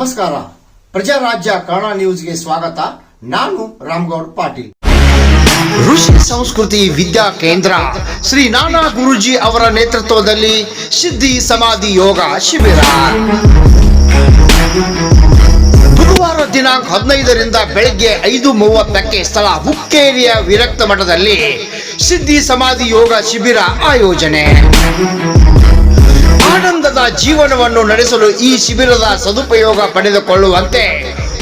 ನಮಸ್ಕಾರ. ಪ್ರಜಾರಾಜ್ಯ ಕನ್ನಡ ನ್ಯೂಸ್ಗೆ ಸ್ವಾಗತ. ನಾನು ರಾಮಗೌಡ ಪಾಟೀಲ್. ಋಷಿ ಸಂಸ್ಕೃತಿ ವಿದ್ಯಾ ಕೇಂದ್ರ ಶ್ರೀ ನಾನಾ ಗುರೂಜಿ ಅವರ ನೇತೃತ್ವದಲ್ಲಿ ಸಿದ್ಧಿ ಸಮಾಧಿ ಯೋಗ ಶಿಬಿರ ಬುಧವಾರ ದಿನಾಂಕ 15ರಿಂದ ಬೆಳಗ್ಗೆ 5:30ಕ್ಕೆ ಸ್ಥಳ ಹುಕ್ಕೇರಿಯ ವಿರಕ್ತ ಮಠದಲ್ಲಿ ಸಿದ್ಧಿ ಸಮಾಧಿ ಯೋಗ ಶಿಬಿರ ಆಯೋಜನೆ. ಆನಂದದ ಜೀವನವನ್ನು ನಡೆಸಲು ಈ ಶಿಬಿರದ ಸದುಪಯೋಗ ಪಡೆದುಕೊಳ್ಳುವಂತೆ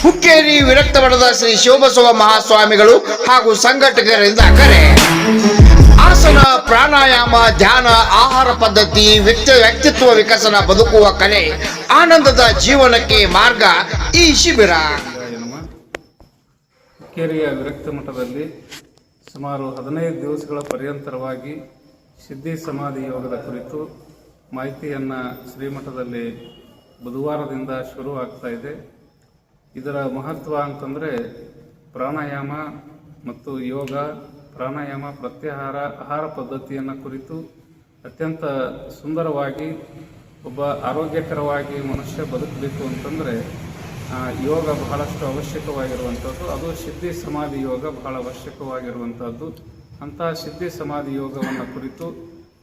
ಹುಕ್ಕೇರಿ ವಿರಕ್ತ ಮಠದ ಶ್ರೀ ಶಿವಬಸವ ಮಹಾಸ್ವಾಮಿಗಳು ಹಾಗೂ ಸಂಘಟಕರಿಂದ ಕರೆ. ಆಸನ, ಪ್ರಾಣಾಯಾಮ, ಧ್ಯಾನ, ಆಹಾರ ಪದ್ಧತಿ, ವ್ಯಕ್ತಿತ್ವ ವಿಕಸನ, ಬದುಕುವ ಕಲೆ, ಆನಂದದ ಜೀವನಕ್ಕೆ ಮಾರ್ಗ ಈ ಶಿಬಿರ. ಹುಕ್ಕೇರಿಯ ವಿರಕ್ತ ಮಠದಲ್ಲಿ ಸುಮಾರು 15 ದಿವಸಗಳ ಪರ್ಯಂತರವಾಗಿ ಸಿದ್ಧಿ ಸಮಾಧಿ ಯೋಗದ ಕುರಿತು ಮಾಹಿತಿಯನ್ನು ಶ್ರೀಮಠದಲ್ಲಿ ಬುಧವಾರದಿಂದ ಶುರು ಆಗ್ತಾ ಇದೆ. ಇದರ ಮಹತ್ವ ಅಂತಂದರೆ ಪ್ರಾಣಾಯಾಮ ಮತ್ತು ಯೋಗ, ಪ್ರಾಣಾಯಾಮ, ಪ್ರತ್ಯಾಹಾರ, ಆಹಾರ ಪದ್ಧತಿಯನ್ನು ಕುರಿತು ಅತ್ಯಂತ ಸುಂದರವಾಗಿ ಒಬ್ಬ ಆರೋಗ್ಯಕರವಾಗಿ ಮನುಷ್ಯ ಬದುಕಬೇಕು ಅಂತಂದರೆ ಯೋಗ ಬಹಳಷ್ಟು ಅವಶ್ಯಕವಾಗಿರುವಂಥದ್ದು. ಅದು ಸಿದ್ಧಿ ಸಮಾಧಿ ಯೋಗ ಬಹಳ ಅವಶ್ಯಕವಾಗಿರುವಂಥದ್ದು. ಅಂತಹ ಸಿದ್ಧಿ ಸಮಾಧಿ ಯೋಗವನ್ನು ಕುರಿತು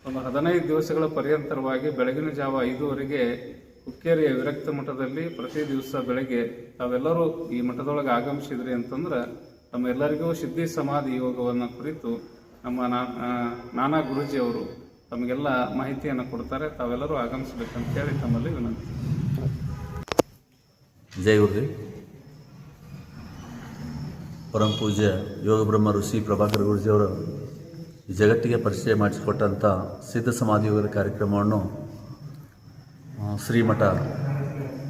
ಒಂದು 15 ದಿವಸಗಳ ಪರ್ಯಂತರವಾಗಿ ಬೆಳಗಿನ ಜಾವ 5:00ಗೆ ಹುಕ್ಕೇರಿಯ ವಿರಕ್ತ ಮಠದಲ್ಲಿ ಪ್ರತಿ ದಿವಸ ಬೆಳಗ್ಗೆ ತಾವೆಲ್ಲರೂ ಈ ಮಠದೊಳಗೆ ಆಗಮಿಸಿದ್ರಿ ಅಂತಂದ್ರೆ ತಮ್ಮೆಲ್ಲರಿಗೂ ಸಿದ್ಧಿ ಸಮಾಧಿ ಯೋಗವನ್ನು ಕುರಿತು ನಮ್ಮ ನಾನಾ ಗುರೂಜಿ ಅವರು ತಮಗೆಲ್ಲ ಮಾಹಿತಿಯನ್ನು ಕೊಡ್ತಾರೆ. ತಾವೆಲ್ಲರೂ ಆಗಮಿಸಬೇಕಂತೇಳಿ ತಮ್ಮಲ್ಲಿ ವಿನಂತಿ. ಜೈ ಗುರುಜಿ. ಪರಮ ಪೂಜ್ಯ ಯೋಗ ಬ್ರಹ್ಮ ಋಷಿ ಪ್ರಭಾಕರ ಗುರೂಜಿಯವರು ಈ ಜಗತ್ತಿಗೆ ಪರಿಚಯ ಮಾಡಿಸಿಕೊಟ್ಟಂಥ ಸಿದ್ಧ ಸಮಾಧಿ ಯೋಗದ ಕಾರ್ಯಕ್ರಮವನ್ನು ಶ್ರೀಮಠ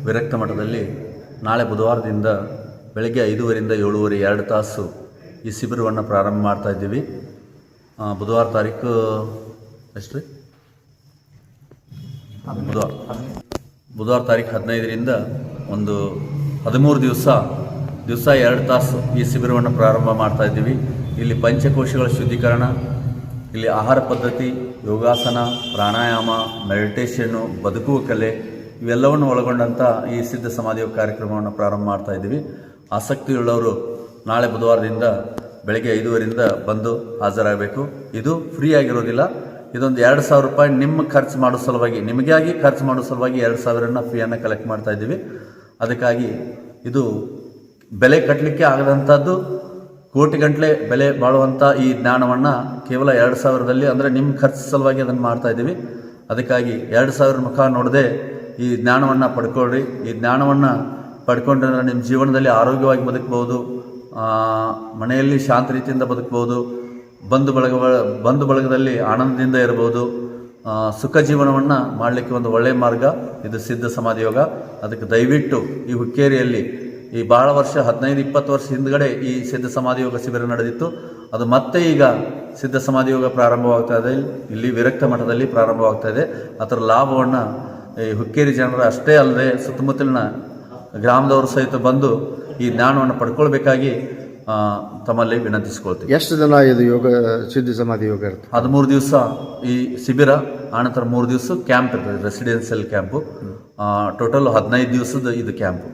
ವಿರಕ್ತ ಮಠದಲ್ಲಿ ನಾಳೆ ಬುಧವಾರದಿಂದ ಬೆಳಗ್ಗೆ 5:30ರಿಂದ 7:30 2 ತಾಸು ಈ ಶಿಬಿರವನ್ನು ಪ್ರಾರಂಭ ಮಾಡ್ತಾ ಇದ್ದೀವಿ. ಬುಧವಾರ ತಾರೀಕು ಎಷ್ಟು ರೀ? ಬುಧವಾರ ತಾರೀಕು 15ರಿಂದ ಒಂದು 13 ದಿವಸ 2 ತಾಸು ಈ ಶಿಬಿರವನ್ನು ಪ್ರಾರಂಭ ಮಾಡ್ತಾ ಇದ್ದೀವಿ. ಇಲ್ಲಿ ಪಂಚಕೋಶಗಳ ಶುದ್ಧೀಕರಣ, ಇಲ್ಲಿ ಆಹಾರ ಪದ್ಧತಿ, ಯೋಗಾಸನ, ಪ್ರಾಣಾಯಾಮ, ಮೆಡಿಟೇಷನ್ನು, ಬದುಕುವ ಕಲೆ ಇವೆಲ್ಲವನ್ನು ಒಳಗೊಂಡಂಥ ಈ ಸಿದ್ಧ ಸಮಾಧಿ ಕಾರ್ಯಕ್ರಮವನ್ನು ಪ್ರಾರಂಭ ಮಾಡ್ತಾ ಇದ್ದೀವಿ. ಆಸಕ್ತಿಯುಳ್ಳವರು ನಾಳೆ ಬುಧವಾರದಿಂದ ಬೆಳಗ್ಗೆ 5:30ರಿಂದ ಬಂದು ಹಾಜರಾಗಬೇಕು. ಇದು ಫ್ರೀ ಆಗಿರೋದಿಲ್ಲ. ಇದೊಂದು 2,000 ರೂಪಾಯಿ ನಿಮ್ಮ ಖರ್ಚು ಮಾಡೋ ಸಲುವಾಗಿ, ನಿಮಗಾಗಿ ಖರ್ಚು ಮಾಡೋ ಸಲುವಾಗಿ 2,000 ಫೀಯನ್ನು ಕಲೆಕ್ಟ್ ಮಾಡ್ತಾ ಇದ್ದೀವಿ. ಅದಕ್ಕಾಗಿ ಇದು ಬೆಲೆ ಕಟ್ಟಲಿಕ್ಕೆ ಆಗದಂಥದ್ದು, ಕೋಟಿಗಟ್ಟಲೆ ಬೆಲೆ ಬಾಳುವಂಥ ಈ ಜ್ಞಾನವನ್ನು ಕೇವಲ 2,000ದಲ್ಲಿ, ಅಂದರೆ ನಿಮ್ಮ ಖರ್ಚು ಸಲುವಾಗಿ ಅದನ್ನು ಮಾಡ್ತಾ ಇದ್ದೀವಿ. ಅದಕ್ಕಾಗಿ 2,000 ಮುಖ ನೋಡದೆ ಈ ಜ್ಞಾನವನ್ನು ಪಡ್ಕೊಳ್ಳಿ. ಈ ಜ್ಞಾನವನ್ನು ಪಡ್ಕೊಂಡ್ರೆ ನಿಮ್ಮ ಜೀವನದಲ್ಲಿ ಆರೋಗ್ಯವಾಗಿ ಬದುಕ್ಬೋದು, ಮನೆಯಲ್ಲಿ ಶಾಂತ ರೀತಿಯಿಂದ ಬದುಕ್ಬೋದು, ಬಂಧು ಬಳಗದಲ್ಲಿ ಆನಂದದಿಂದ ಇರ್ಬೋದು, ಸುಖ ಜೀವನವನ್ನು ಮಾಡಲಿಕ್ಕೆ ಒಂದು ಒಳ್ಳೆಯ ಮಾರ್ಗ ಇದು ಸಿದ್ಧ ಸಮಾಧಿ ಯೋಗ. ಅದಕ್ಕೆ ದಯವಿಟ್ಟು ಈ ಹುಕ್ಕೇರಿಯಲ್ಲಿ ಈ ಬಹಳ ವರ್ಷ 15-20 ವರ್ಷ ಹಿಂದ್ಗಡೆ ಈ ಸಿದ್ಧ ಸಮಾಧಿ ಯೋಗ ಶಿಬಿರ ನಡೆದಿತ್ತು. ಅದು ಮತ್ತೆ ಈಗ ಸಿದ್ಧ ಸಮಾಧಿ ಯೋಗ ಪ್ರಾರಂಭವಾಗ್ತಾ ಇದೆ. ಇಲ್ಲಿ ವಿರಕ್ತ ಮಠದಲ್ಲಿ ಪ್ರಾರಂಭವಾಗ್ತಾ ಇದೆ. ಅದರ ಲಾಭವನ್ನು ಈ ಹುಕ್ಕೇರಿ ಜನರ ಅಷ್ಟೇ ಅಲ್ಲದೆ ಸುತ್ತಮುತ್ತಲಿನ ಗ್ರಾಮದವರು ಸಹಿತ ಬಂದು ಈ ಜ್ಞಾನವನ್ನು ಪಡ್ಕೊಳ್ಬೇಕಾಗಿ ತಮ್ಮಲ್ಲಿ ವಿನಂತಿಸ್ಕೊಳ್ತೀವಿ. ಎಷ್ಟು ದಿನ ಇದು ಯೋಗ ಸಿದ್ಧಿ ಸಮಾಧಿ ಯೋಗ ಇರುತ್ತೆ? 13 ದಿವಸ ಈ ಶಿಬಿರ, ಆನಂತರ 3 ದಿವಸ ಕ್ಯಾಂಪ್ ಇರ್ತದೆ, ರೆಸಿಡೆನ್ಷಿಯಲ್ ಕ್ಯಾಂಪು. ಟೋಟಲ್ 15 ದಿವಸದ ಇದು ಕ್ಯಾಂಪು.